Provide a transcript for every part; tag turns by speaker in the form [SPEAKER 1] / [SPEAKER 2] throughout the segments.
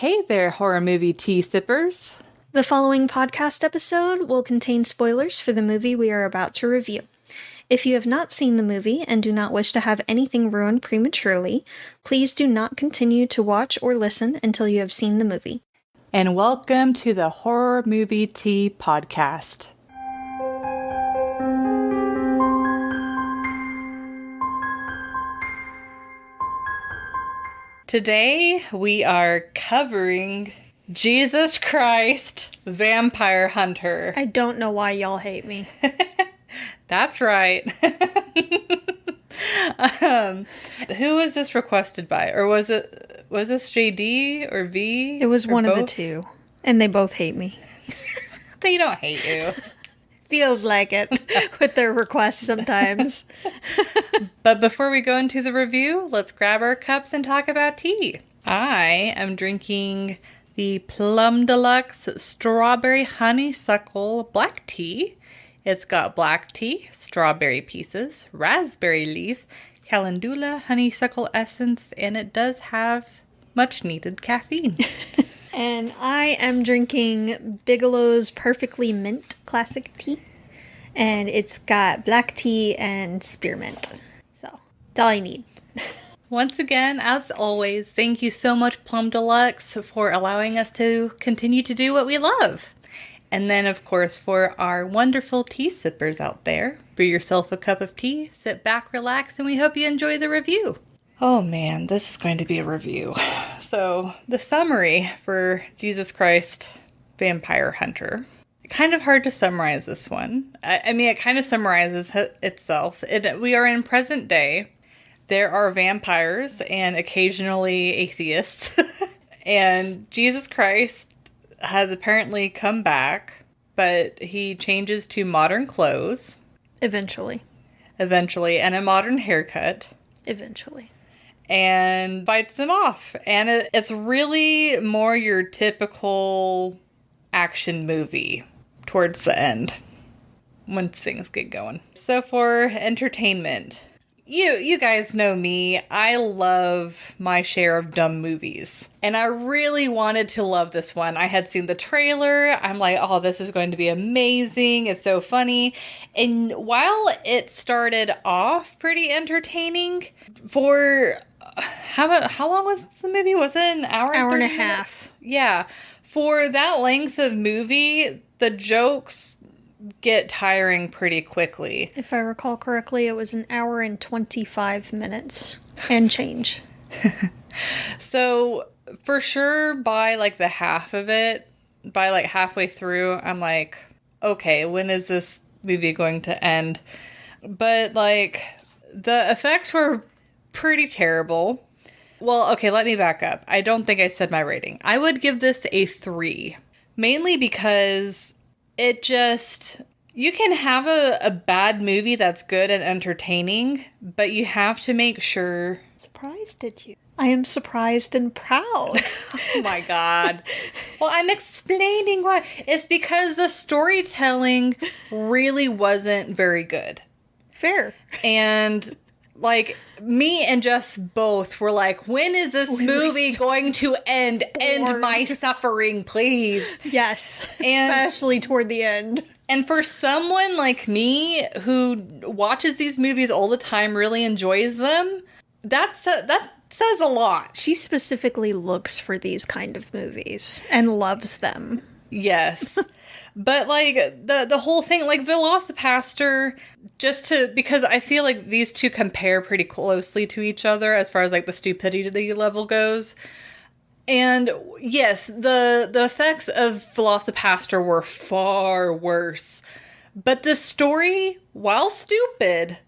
[SPEAKER 1] Hey there, horror movie tea sippers.
[SPEAKER 2] The following podcast episode will contain spoilers for the movie we are about to review. If you have not seen the movie and do not wish to have anything ruined prematurely, please do not continue to watch or listen until you have seen the movie.
[SPEAKER 1] And welcome to the Horror Movie Tea Podcast. Today we are covering Jesus Christ Vampire Hunter.
[SPEAKER 2] I don't know why y'all hate me.
[SPEAKER 1] That's right. Who was this requested by? Or was this JD or V?
[SPEAKER 2] It was one
[SPEAKER 1] both?
[SPEAKER 2] of the two. And they both hate me.
[SPEAKER 1] They don't hate you.
[SPEAKER 2] Feels like it with their requests sometimes.
[SPEAKER 1] But before we go into the review, let's grab our cups and talk about tea. I am drinking the Plum Deluxe Strawberry Honeysuckle Black Tea. It's got black tea, strawberry pieces, raspberry leaf, calendula, honeysuckle essence, and it does have much needed caffeine.
[SPEAKER 2] And I am drinking Bigelow's Perfectly Mint Classic Tea. And it's got black tea and spearmint. So, that's all you need.
[SPEAKER 1] Once again, as always, thank you so much, Plum Deluxe, for allowing us to continue to do what we love. And then, of course, for our wonderful tea sippers out there, brew yourself a cup of tea, sit back, relax, and we hope you enjoy the review. Oh man, this is going to be a review. So, the summary for Jesus Christ Vampire Hunter. Kind of hard to summarize this one. I mean, it kind of summarizes itself. We are in present day. There are vampires and occasionally atheists. And Jesus Christ has apparently come back, but he changes to modern clothes.
[SPEAKER 2] Eventually,
[SPEAKER 1] and a modern haircut.
[SPEAKER 2] Eventually.
[SPEAKER 1] And bites them off. And it's really more your typical action movie towards the end when things get going. So for entertainment, you guys know me. I love my share of dumb movies. And I really wanted to love this one. I had seen the trailer. I'm like, oh, this is going to be amazing. It's so funny. And while it started off pretty entertaining, for how long was the movie? Was it an hour
[SPEAKER 2] and a
[SPEAKER 1] minutes?
[SPEAKER 2] half?
[SPEAKER 1] Yeah. For that length of movie, the jokes get tiring pretty quickly.
[SPEAKER 2] If I recall correctly, it was an hour and 25 minutes and change.
[SPEAKER 1] So, for sure, by like the half of it, by like halfway through, I'm like, okay, when is this movie going to end? But like, the effects were pretty terrible. Well, okay, let me back up. I don't think I said my rating. I would give this a 3. Mainly because it just... You can have a bad movie that's good and entertaining, but you have to make sure...
[SPEAKER 2] Surprised at you. I am surprised and proud.
[SPEAKER 1] Oh my god. Well, I'm explaining why. It's because the storytelling really wasn't very good.
[SPEAKER 2] Fair.
[SPEAKER 1] And... like, me and Jess both were like, when is this movie going to end?
[SPEAKER 2] Bored.
[SPEAKER 1] End my suffering, please.
[SPEAKER 2] Yes, especially toward the end.
[SPEAKER 1] And for someone like me who watches these movies all the time, really enjoys them, that says a lot.
[SPEAKER 2] She specifically looks for these kind of movies and loves them.
[SPEAKER 1] Yes. But, like, the whole thing, like, Velocipaster, because I feel like these two compare pretty closely to each other as far as, like, the stupidity level goes. And, yes, the effects of Velocipaster were far worse. But the story, while stupid,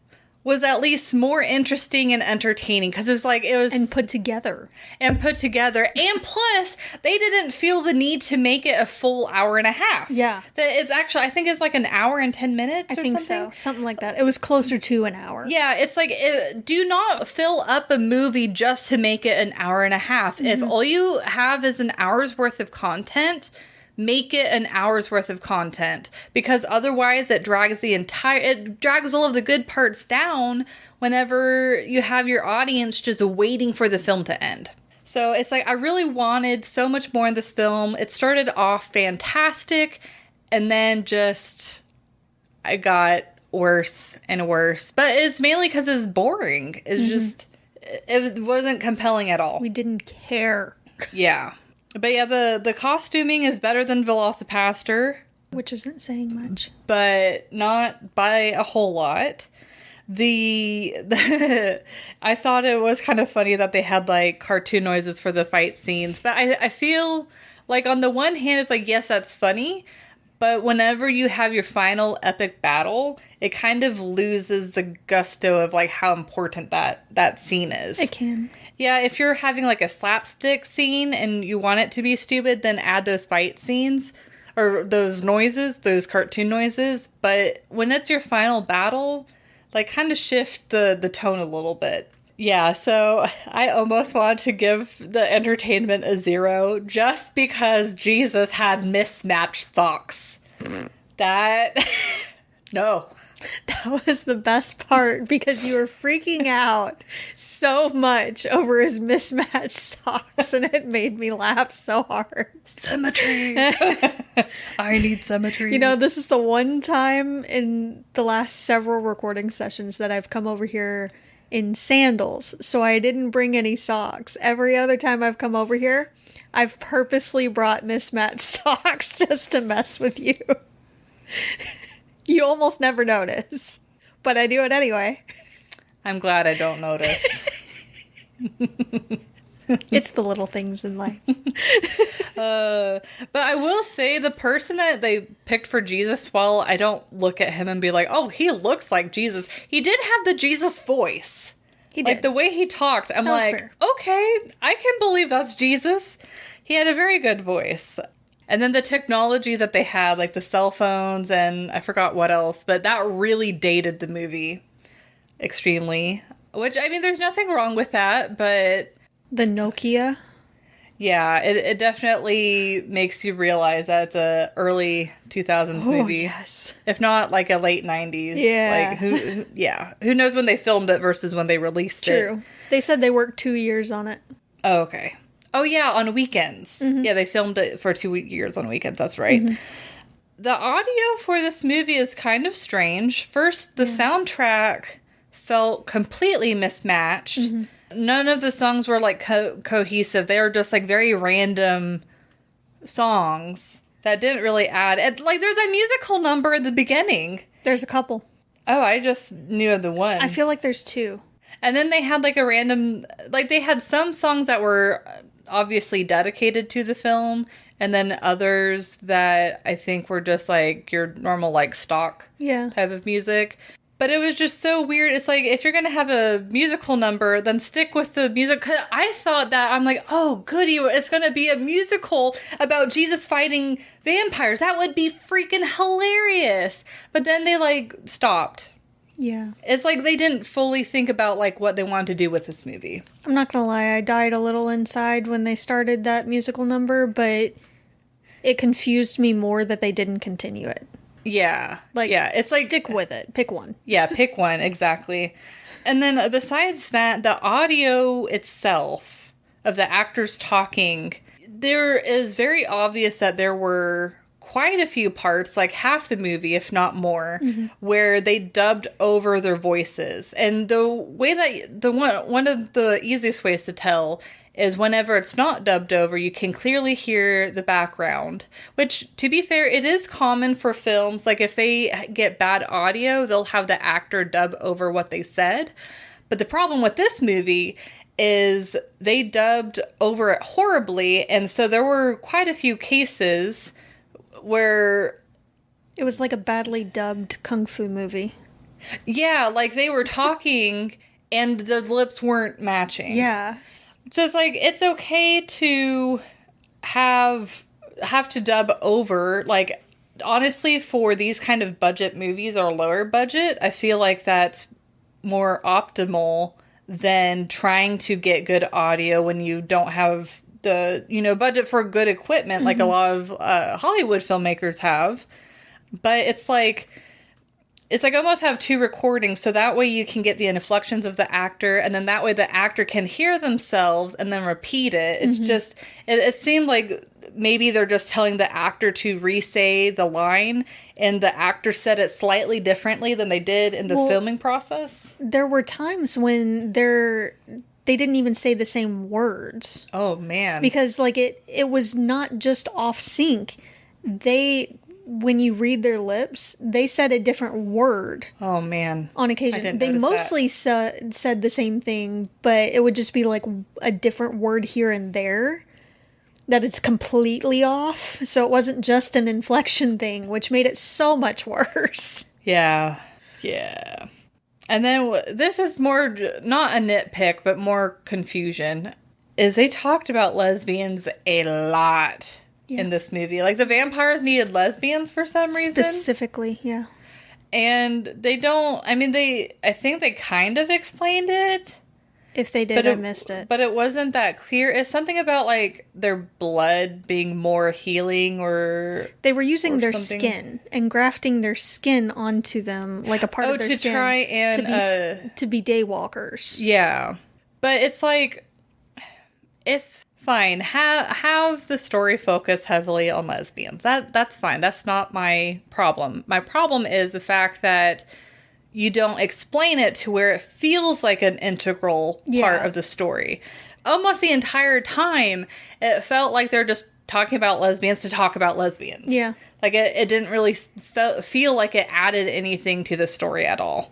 [SPEAKER 1] was at least more interesting and entertaining, because it's like, it was...
[SPEAKER 2] And put together.
[SPEAKER 1] And plus, they didn't feel the need to make it a full hour and a half.
[SPEAKER 2] Yeah.
[SPEAKER 1] It's actually, I think it's like an hour and 10 minutes or something.
[SPEAKER 2] I think so. Something like that. It was closer to an hour.
[SPEAKER 1] Yeah, it's like, do not fill up a movie just to make it an hour and a half. Mm-hmm. If all you have is an hour's worth of content... make it an hour's worth of content, because otherwise it drags all of the good parts down whenever you have your audience just waiting for the film to end. So it's like, I really wanted so much more in this film. It started off fantastic, and then just, I got worse and worse. But it's mainly because it's boring. It's just, it wasn't compelling at all.
[SPEAKER 2] We didn't care.
[SPEAKER 1] Yeah. But yeah, the costuming is better than Velocipaster,
[SPEAKER 2] Which isn't saying much.
[SPEAKER 1] but not by a whole lot. I thought it was kind of funny that they had like cartoon noises for the fight scenes, but I feel like on the one hand it's like, yes, that's funny, but whenever you have your final epic battle, it kind of loses the gusto of like how important that scene is.
[SPEAKER 2] It can.
[SPEAKER 1] Yeah, if you're having like a slapstick scene and you want it to be stupid, then add those fight scenes or those noises, those cartoon noises, but when it's your final battle, like, kind of shift the tone a little bit. Yeah, so I almost wanted to give the entertainment a 0 just because Jesus had mismatched socks. That... No.
[SPEAKER 2] That was the best part because you were freaking out so much over his mismatched socks and it made me laugh so hard.
[SPEAKER 1] Symmetry! I need symmetry.
[SPEAKER 2] You know, this is the one time in the last several recording sessions that I've come over here in sandals, so I didn't bring any socks. Every other time I've come over here, I've purposely brought mismatched socks just to mess with you. You almost never notice, but I do it anyway.
[SPEAKER 1] I'm glad I don't notice.
[SPEAKER 2] It's the little things in life.
[SPEAKER 1] But I will say the person that they picked for Jesus, while I don't look at him and be like, oh, he looks like Jesus, he did have the Jesus voice.
[SPEAKER 2] He did.
[SPEAKER 1] Like the way he talked, I'm
[SPEAKER 2] That was
[SPEAKER 1] like,
[SPEAKER 2] fair.
[SPEAKER 1] okay, I can believe that's Jesus. He had a very good voice. And then the technology that they had, like the cell phones and I forgot what else, but that really dated the movie extremely. Which, I mean, there's nothing wrong with that, but
[SPEAKER 2] The Nokia.
[SPEAKER 1] yeah, it definitely makes you realize that it's a early 2000s movie.
[SPEAKER 2] Yes.
[SPEAKER 1] If not like a late 90s.
[SPEAKER 2] Yeah.
[SPEAKER 1] Like, who knows when they filmed it versus when they released it.
[SPEAKER 2] True. They said they worked 2 years on it.
[SPEAKER 1] Oh, okay. Oh, yeah, on weekends. Yeah, they filmed it for 2 years on weekends. That's right. The audio for this movie is kind of strange. First, the soundtrack felt completely mismatched. None of the songs were, like, cohesive. They were just, like, very random songs that didn't really add... like, there's a musical number at the beginning.
[SPEAKER 2] There's a couple.
[SPEAKER 1] Oh, I just knew of the one.
[SPEAKER 2] I feel like there's 2.
[SPEAKER 1] And then they had, like, a random... Like, they had some songs that were obviously dedicated to the film, and then others that I think were just, like, your normal, like, stock
[SPEAKER 2] Yeah.
[SPEAKER 1] type of music. But it was just so weird. It's like, if you're going to have a musical number, then stick with the music. 'Cause I thought that, I'm like, oh, goody, it's going to be a musical about Jesus fighting vampires. That would be freaking hilarious. But then they, like, stopped.
[SPEAKER 2] Yeah.
[SPEAKER 1] It's like they didn't fully think about, like, what they wanted to do with this movie.
[SPEAKER 2] I'm not gonna lie, I died a little inside when they started that musical number, but it confused me more that they didn't continue it.
[SPEAKER 1] Yeah.
[SPEAKER 2] Like,
[SPEAKER 1] yeah, it's like...
[SPEAKER 2] stick with it. Pick one.
[SPEAKER 1] Yeah, pick one, exactly. And then besides that, the audio itself of the actors talking, there is very obvious that there were quite a few parts, like half the movie, if not more, where they dubbed over their voices. And the way that one of the easiest ways to tell is whenever it's not dubbed over, you can clearly hear the background. Which, to be fair, it is common for films. Like, if they get bad audio, they'll have the actor dub over what they said. But the problem with this movie is they dubbed over it horribly, and so there were quite a few cases where...
[SPEAKER 2] It was like a badly dubbed kung fu movie.
[SPEAKER 1] Yeah, like they were talking and the lips weren't matching.
[SPEAKER 2] Yeah.
[SPEAKER 1] So it's like, it's okay to have to dub over. Like, honestly, for these kind of budget movies or lower budget, I feel like that's more optimal than trying to get good audio when you don't have the, budget for good equipment like a lot of Hollywood filmmakers have. But it's like, it's like almost have two recordings, so that way you can get the inflections of the actor, and then that way the actor can hear themselves and then repeat it. It's just, it seemed like maybe they're just telling the actor to re-say the line, and the actor said it slightly differently than they did in the filming process.
[SPEAKER 2] There were times when they didn't even say the same words.
[SPEAKER 1] Oh, man.
[SPEAKER 2] Because, like, it was not just off sync. When you read their lips, they said a different word.
[SPEAKER 1] Oh, man.
[SPEAKER 2] On occasion. They mostly said the same thing, but it would just be, like, a different word here and there. That it's completely off. So it wasn't just an inflection thing, which made it so much worse.
[SPEAKER 1] Yeah. Yeah. And then this is more, not a nitpick, but more confusion, is they talked about lesbians a lot in this movie. Like, the vampires needed lesbians for some reason.
[SPEAKER 2] Specifically, yeah.
[SPEAKER 1] And they don't, I mean, I think they kind of explained it.
[SPEAKER 2] If they did, I missed it.
[SPEAKER 1] But it wasn't that clear. It's something about, like, their blood being more healing or...
[SPEAKER 2] They were using their skin and grafting their skin onto them, like a part of their skin.
[SPEAKER 1] To try and...
[SPEAKER 2] to be daywalkers.
[SPEAKER 1] Yeah. But it's like... Fine, have the story focus heavily on lesbians. That's fine. That's not my problem. My problem is the fact that you don't explain it to where it feels like an integral part of the story. Almost the entire time, it felt like they're just talking about lesbians to talk about lesbians. Yeah. Like, it didn't really feel like it added anything to the story at all.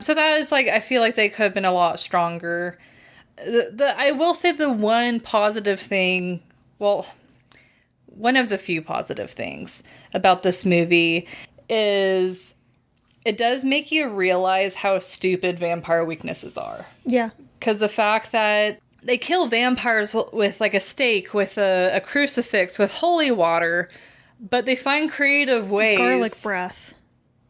[SPEAKER 1] So that is, like, I feel like they could have been a lot stronger. I will say the one positive thing, well, one of the few positive things about this movie is... It does make you realize how stupid vampire weaknesses are. Yeah. Because the fact that they kill vampires with, like, a stake, with a crucifix, with holy water, but they find creative ways...
[SPEAKER 2] Garlic breath.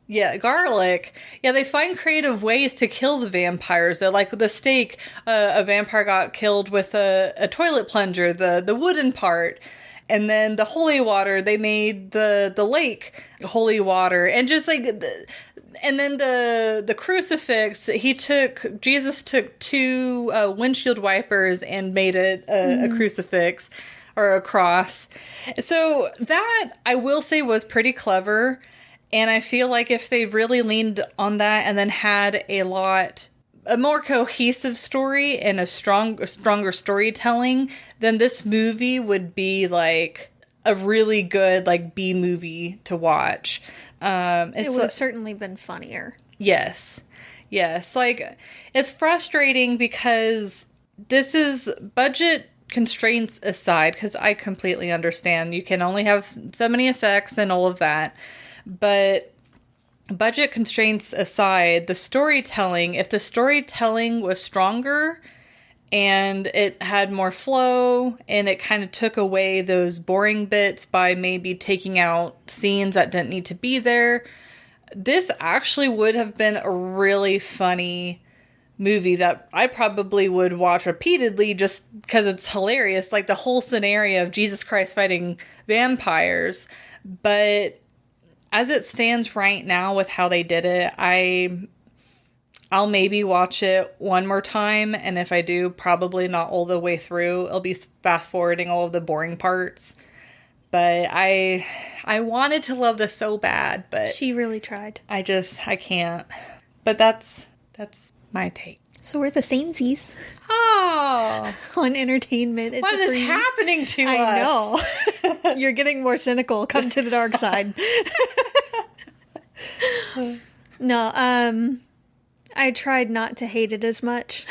[SPEAKER 1] Yeah, garlic. Yeah, they find creative ways to kill the vampires. They're like, the stake, a vampire got killed with a toilet plunger, the wooden part. And then the holy water, they made the lake holy water. And just, like... And then the crucifix, Jesus took two windshield wipers and made it a crucifix or a cross. So that, I will say, was pretty clever. And I feel like if they really leaned on that and then had a more cohesive story and a stronger storytelling, then this movie would be like a really good, like, B movie to watch.
[SPEAKER 2] It would have certainly been funnier.
[SPEAKER 1] Yes. Yes. Like, it's frustrating because this is budget constraints aside, because I completely understand you can only have so many effects and all of that. But budget constraints aside, the storytelling, if the storytelling was stronger and it had more flow and it kind of took away those boring bits by maybe taking out scenes that didn't need to be there, this actually would have been a really funny movie that I probably would watch repeatedly just because it's hilarious. Like, the whole scenario of Jesus Christ fighting vampires. But as it stands right now with how they did it, I'll maybe watch it one more time, and if I do, probably not all the way through. I'll be fast-forwarding all of the boring parts. But I wanted to love this so bad, but...
[SPEAKER 2] She really tried.
[SPEAKER 1] I can't. But that's my take.
[SPEAKER 2] So we're the samesies.
[SPEAKER 1] Oh!
[SPEAKER 2] On entertainment.
[SPEAKER 1] What is happening to us?
[SPEAKER 2] I know. You're getting more cynical. Come to the dark side. No, I tried not to hate it as much.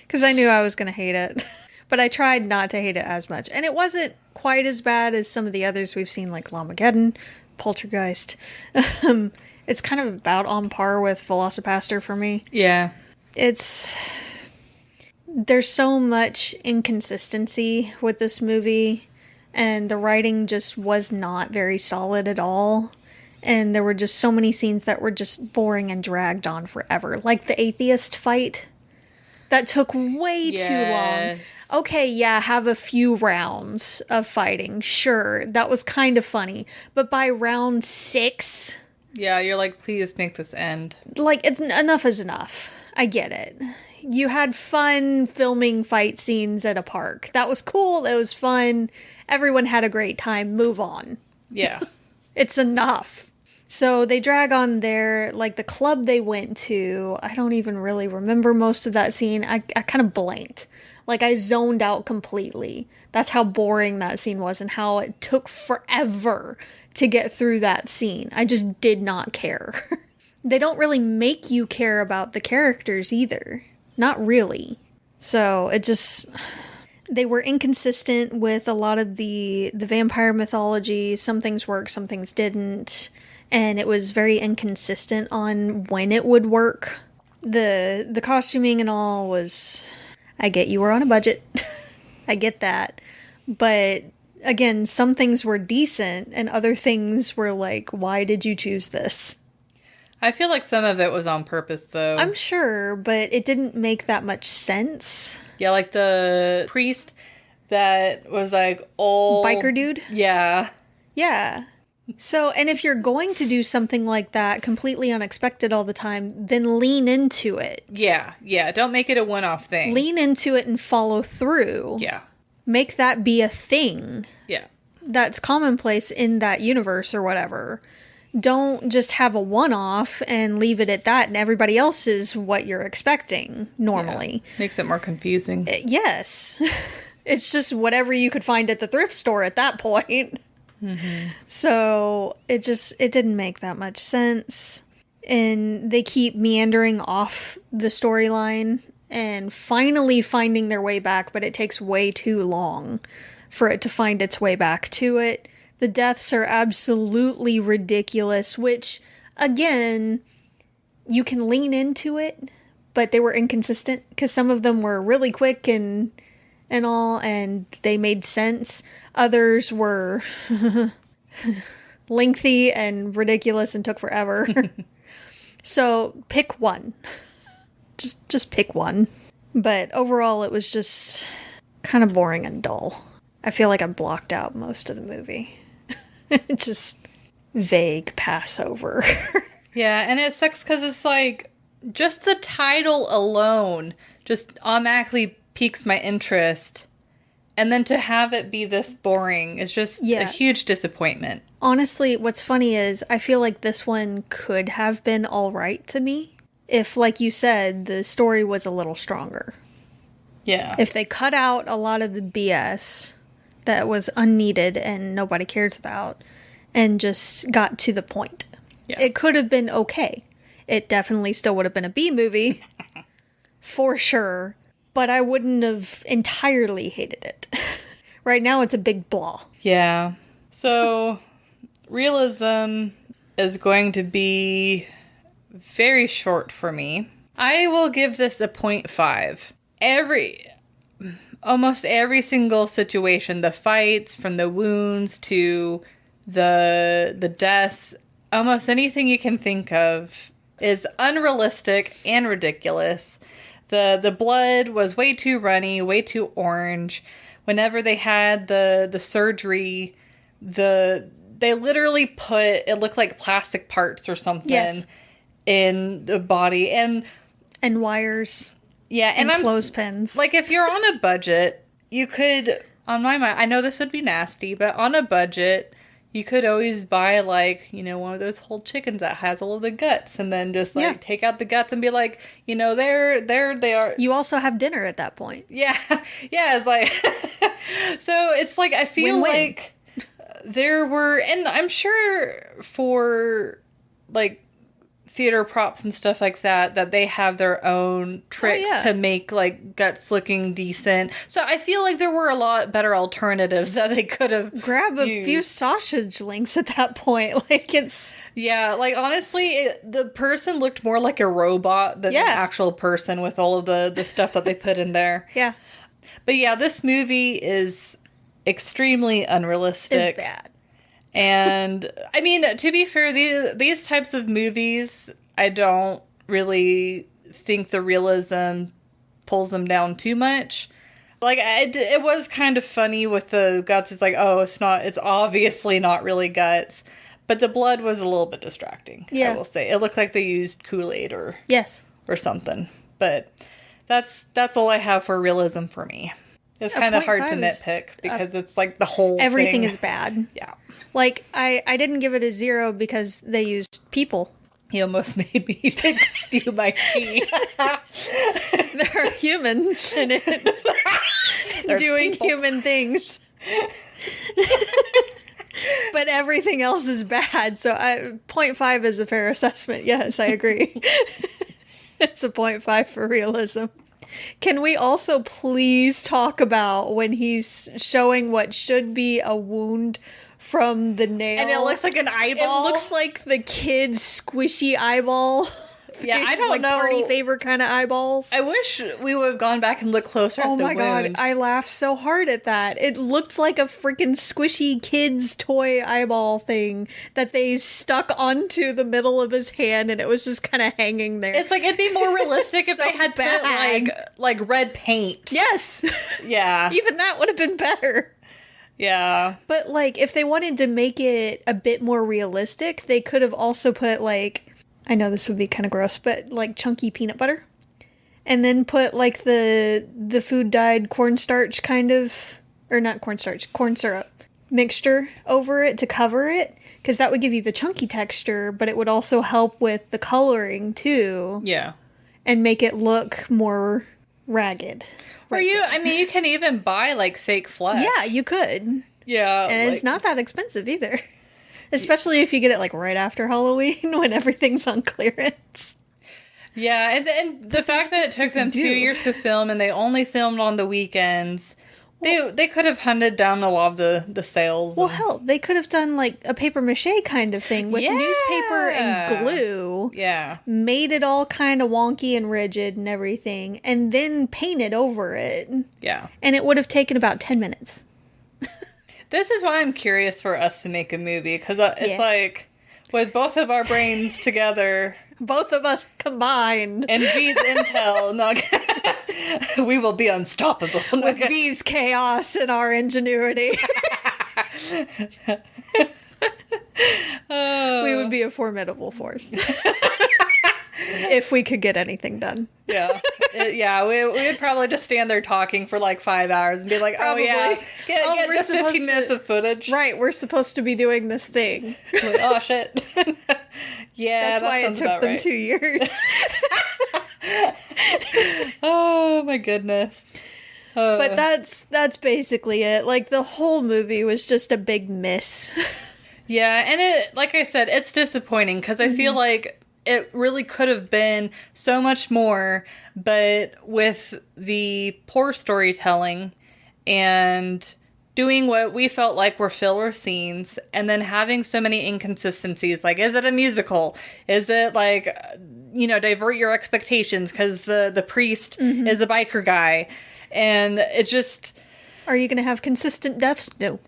[SPEAKER 2] Because I knew I was going to hate it. But I tried not to hate it as much. And it wasn't quite as bad as some of the others we've seen, like Llamageddon, Poltergeist. It's kind of about on par with Velocipaster for me. Yeah. There's so much inconsistency with this movie. And the writing just was not very solid at all. And there were just so many scenes that were just boring and dragged on forever. Like the atheist fight. that took way too long.
[SPEAKER 1] Yes.
[SPEAKER 2] Okay, yeah, have a few rounds of fighting. Sure, that was kind of funny. But by round 6,
[SPEAKER 1] Yeah, you're like, please make this end.
[SPEAKER 2] like, enough is enough. I get it. You had fun filming fight scenes at a park. That was cool. It was fun. Everyone had a great time. Move on.
[SPEAKER 1] Yeah.
[SPEAKER 2] It's enough. So they drag on their, like, the club they went to. I don't even really remember most of that scene. I kind of blanked. Like, I zoned out completely. That's how boring that scene was and how it took forever to get through that scene. I just did not care. They don't really make you care about the characters either. Not really. So it just... They were inconsistent with a lot of the vampire mythology. Some things worked, some things didn't. And it was very inconsistent on when it would work. The costuming and all was... I get you were on a budget. I get that. But again, some things were decent and other things were like, why did you choose this?
[SPEAKER 1] I feel like some of it was on purpose, though.
[SPEAKER 2] I'm sure, but it didn't make that much sense.
[SPEAKER 1] Yeah, like the priest that was like old...
[SPEAKER 2] Biker dude?
[SPEAKER 1] Yeah.
[SPEAKER 2] Yeah. So, and if you're going to do something like that, completely unexpected all the time, then lean into it.
[SPEAKER 1] Yeah, yeah. Don't make it a one-off thing.
[SPEAKER 2] Lean into it and follow through.
[SPEAKER 1] Yeah.
[SPEAKER 2] Make that be a thing
[SPEAKER 1] Yeah.
[SPEAKER 2] that's commonplace in that universe or whatever. Don't just have a one-off and leave it at that and everybody else is what you're expecting normally.
[SPEAKER 1] Yeah. Makes it more confusing.
[SPEAKER 2] Yes. It's just whatever you could find at the thrift store at that point.
[SPEAKER 1] Mm-hmm.
[SPEAKER 2] So it didn't make that much sense. And they keep meandering off the storyline and finally finding their way back, but it takes way too long for it to find its way back to it. The deaths are absolutely ridiculous, which, again, you can lean into it, but they were inconsistent because some of them were really quick and all, and they made sense. Others were lengthy and ridiculous and took forever. So pick one. Just pick one. But overall, it was just kind of boring and dull. I feel like I blocked out most of the movie. Just vague Passover.
[SPEAKER 1] Yeah, and it sucks because it's like, just the title alone just automatically piques my interest. And then to have it be this boring is just a huge disappointment.
[SPEAKER 2] Honestly, what's funny is I feel like this one could have been alright to me if, like you said, the story was a little stronger.
[SPEAKER 1] Yeah.
[SPEAKER 2] If they cut out a lot of the BS that was unneeded and nobody cares about and just got to the point. Yeah. It could have been okay. It definitely still would have been a B movie. For sure. But I wouldn't have entirely hated it. Right now it's a big blah.
[SPEAKER 1] Yeah. So, realism is going to be very short for me. I will give this a 0.5. Almost every single situation, the fights, from the wounds to the deaths, almost anything you can think of is unrealistic and ridiculous. The blood was way too runny, way too orange. Whenever they had the surgery, they literally put, it looked like plastic parts or something in the body. And
[SPEAKER 2] wires.
[SPEAKER 1] Yeah, and
[SPEAKER 2] clothespins.
[SPEAKER 1] Like, if you're on a budget, you could, on my mind, I know this would be nasty, but on a budget, you could always buy, like, one of those whole chickens that has all of the guts, and then just, like, take out the guts and be like, there they are.
[SPEAKER 2] You also have dinner at that point.
[SPEAKER 1] Yeah. Yeah, it's like, so it's like, I feel
[SPEAKER 2] Win-win.
[SPEAKER 1] like there were, and I'm sure for, like, theater props and stuff like that they have their own tricks to make, like, guts looking decent. So I feel like there were a lot better alternatives that they could have
[SPEAKER 2] Grab a few sausage links at that point. Like, it's...
[SPEAKER 1] Yeah, like, honestly, the person looked more like a robot than an actual person with all of the stuff that they put in there.
[SPEAKER 2] Yeah.
[SPEAKER 1] But yeah, this movie is extremely unrealistic.
[SPEAKER 2] It's bad.
[SPEAKER 1] And, I mean, to be fair, these types of movies, I don't really think the realism pulls them down too much. Like, it was kind of funny with the guts. It's like, oh, it's obviously not really guts. But the blood was a little bit distracting, I will say. It looked like they used Kool-Aid or something. But that's all I have for realism for me. It's kind of hard to nitpick because it's like the whole
[SPEAKER 2] everything
[SPEAKER 1] thing
[SPEAKER 2] is bad.
[SPEAKER 1] Yeah.
[SPEAKER 2] Like, I didn't give it a 0 because they used people.
[SPEAKER 1] He almost made me spew my tea.
[SPEAKER 2] There are humans in it doing people. Human things. But everything else is bad. So 0.5 is a fair assessment. Yes, I agree. It's a 0.5 for realism. Can we also please talk about when he's showing what should be a wound from the nail?
[SPEAKER 1] And it looks like an eyeball.
[SPEAKER 2] It looks like the kid's squishy eyeball.
[SPEAKER 1] Yeah, I don't
[SPEAKER 2] like
[SPEAKER 1] know.
[SPEAKER 2] Party favor kind of eyeballs.
[SPEAKER 1] I wish we would have gone back and looked closer at the wound. Oh my god,
[SPEAKER 2] I laughed so hard at that. It looked like a freaking squishy kid's toy eyeball thing that they stuck onto the middle of his hand, and it was just kind of hanging there.
[SPEAKER 1] It's like, it'd be more realistic if they had put like red paint.
[SPEAKER 2] Yes.
[SPEAKER 1] Yeah.
[SPEAKER 2] Even that would have been better.
[SPEAKER 1] Yeah.
[SPEAKER 2] But like, if they wanted to make it a bit more realistic, they could have also put like, I know this would be kind of gross, but like chunky peanut butter. And then put like the food dyed cornstarch kind of, or not cornstarch, corn syrup mixture over it to cover it. Because that would give you the chunky texture, but it would also help with the coloring too.
[SPEAKER 1] Yeah.
[SPEAKER 2] And make it look more ragged.
[SPEAKER 1] Or you can even buy like fake flesh.
[SPEAKER 2] Yeah, you could.
[SPEAKER 1] Yeah.
[SPEAKER 2] And it's not that expensive either. Especially if you get it like right after Halloween when everything's on clearance.
[SPEAKER 1] Yeah, and the fact that it took them 2 years to film and they only filmed on the weekends, they could have hunted down a lot of the sales.
[SPEAKER 2] Well, hell, they could have done like a paper mache kind of thing with newspaper and glue.
[SPEAKER 1] Yeah.
[SPEAKER 2] Made it all kind of wonky and rigid and everything, and then painted over it.
[SPEAKER 1] Yeah.
[SPEAKER 2] And it would have taken about 10 minutes.
[SPEAKER 1] This is why I'm curious for us to make a movie, because it's like, with both of our brains together...
[SPEAKER 2] Both of us combined.
[SPEAKER 1] And V's intel, we will be unstoppable.
[SPEAKER 2] With V's chaos and our ingenuity. We would be a formidable force. If we could get anything done.
[SPEAKER 1] Yeah. We would probably just stand there talking for like 5 hours and be like,
[SPEAKER 2] probably.
[SPEAKER 1] Get just 15 minutes of footage.
[SPEAKER 2] Right, we're supposed to be doing this thing.
[SPEAKER 1] Like, oh, shit. Yeah,
[SPEAKER 2] that's why it took them 2 years.
[SPEAKER 1] Oh, my goodness.
[SPEAKER 2] But that's basically it. Like, the whole movie was just a big miss.
[SPEAKER 1] Yeah, and it, like I said, it's disappointing because I feel like it really could have been so much more, but with the poor storytelling and doing what we felt like were filler scenes and then having so many inconsistencies. Like, is it a musical? Is it like, divert your expectations because the priest is a biker guy? And it just...
[SPEAKER 2] Are you going to have consistent deaths? No.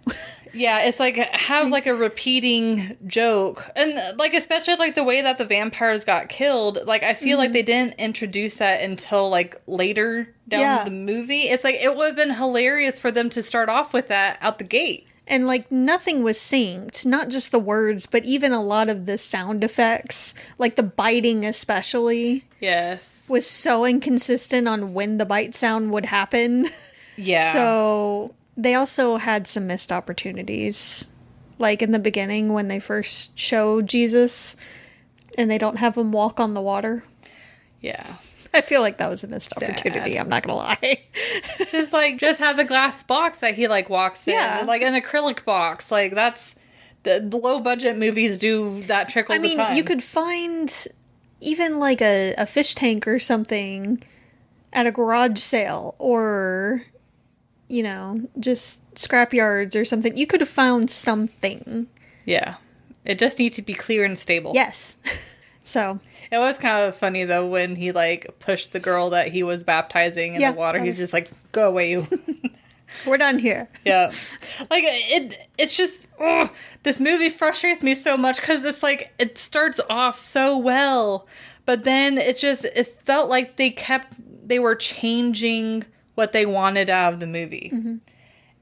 [SPEAKER 1] Yeah, it's like, have like a repeating joke. And like, especially like the way that the vampires got killed, like I feel like they didn't introduce that until like later down the movie. It's like, it would have been hilarious for them to start off with that out the gate.
[SPEAKER 2] And like, nothing was synced, not just the words, but even a lot of the sound effects, like the biting especially.
[SPEAKER 1] Yes.
[SPEAKER 2] Was so inconsistent on when the bite sound would happen.
[SPEAKER 1] Yeah.
[SPEAKER 2] So... They also had some missed opportunities. Like in the beginning when they first show Jesus and they don't have him walk on the water.
[SPEAKER 1] Yeah.
[SPEAKER 2] I feel like that was a missed opportunity, I'm not gonna lie.
[SPEAKER 1] just have the glass box that he like walks in. Yeah. Like an acrylic box. Like that's... The low budget movies do that trick all the time. I mean,
[SPEAKER 2] you could find even like a fish tank or something at a garage sale or... just scrapyards or something. You could have found something.
[SPEAKER 1] Yeah. It just needs to be clear and stable.
[SPEAKER 2] Yes. So.
[SPEAKER 1] It was kind of funny, though, when he, like, pushed the girl that he was baptizing in the water. He's just like, go away, you.
[SPEAKER 2] We're done here.
[SPEAKER 1] Yeah. Like, it's just... Ugh, this movie frustrates me so much because it's like, it starts off so well. But then it felt like they kept they were changing what they wanted out of the movie.
[SPEAKER 2] Mm-hmm.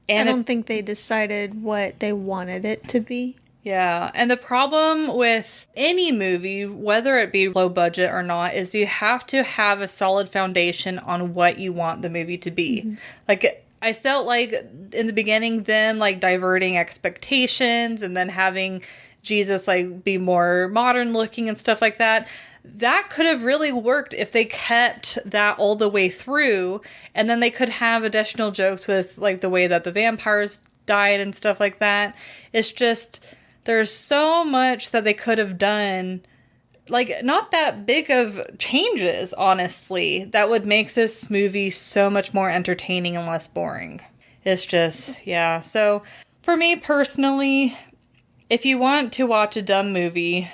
[SPEAKER 1] And
[SPEAKER 2] I don't think they decided what they wanted it to be.
[SPEAKER 1] Yeah, and the problem with any movie, whether it be low budget or not, is you have to have a solid foundation on what you want the movie to be. Mm-hmm. Like, I felt like in the beginning, them like diverting expectations and then having Jesus like be more modern looking and stuff like that. That could have really worked if they kept that all the way through, and then they could have additional jokes with like the way that the vampires died and stuff like that. It's just, there's so much that they could have done, like not that big of changes, honestly, that would make this movie so much more entertaining and less boring. It's just, yeah. So for me personally, if you want to watch a dumb movie,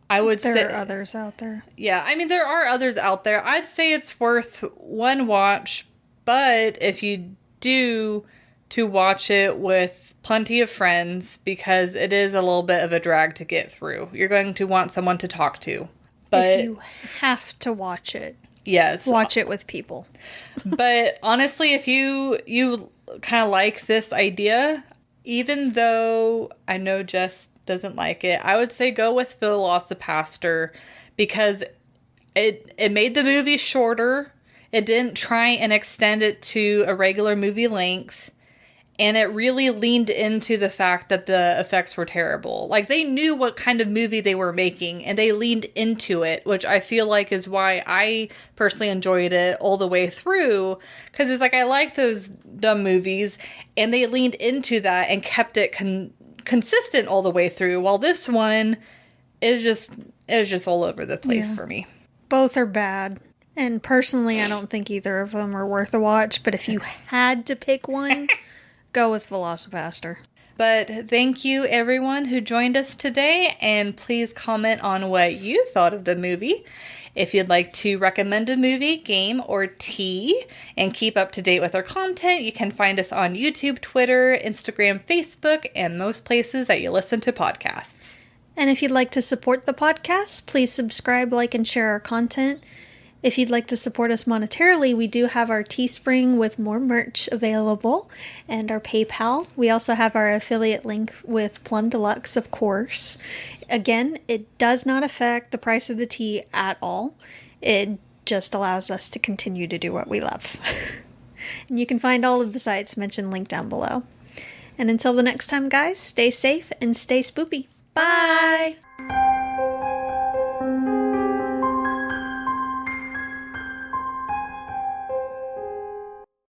[SPEAKER 1] I would say
[SPEAKER 2] there are others out there.
[SPEAKER 1] Yeah, I mean, there are others out there. I'd say it's worth one watch, but if you do, to watch it with plenty of friends, because it is a little bit of a drag to get through. You're going to want someone to talk to. But
[SPEAKER 2] if you have to watch it,
[SPEAKER 1] yes,
[SPEAKER 2] watch it with people.
[SPEAKER 1] But honestly, if you kind of like this idea, even though I know Jess doesn't like it, I would say go with VelociPastor, because it made the movie shorter. It didn't try and extend it to a regular movie length, and it really leaned into the fact that the effects were terrible. Like, they knew what kind of movie they were making, and they leaned into it, which I feel like is why I personally enjoyed it all the way through, because it's like, I like those dumb movies, and they leaned into that and kept it consistent all the way through, while this one is just all over the place for me.
[SPEAKER 2] Both are bad, and personally I don't think either of them are worth a watch, but if you had to pick one, go with VelociPastor.
[SPEAKER 1] But thank you everyone who joined us today, and please comment on what you thought of the movie. If you'd like to recommend a movie, game, or tea, and keep up to date with our content, you can find us on YouTube, Twitter, Instagram, Facebook, and most places that you listen to podcasts.
[SPEAKER 2] And if you'd like to support the podcast, please subscribe, like, and share our content. If you'd like to support us monetarily, we do have our Teespring with more merch available, and our PayPal. We also have our affiliate link with Plum Deluxe, of course. Again, it does not affect the price of the tea at all. It just allows us to continue to do what we love. And you can find all of the sites mentioned linked down below. And until the next time, guys, stay safe and stay spoopy. Bye!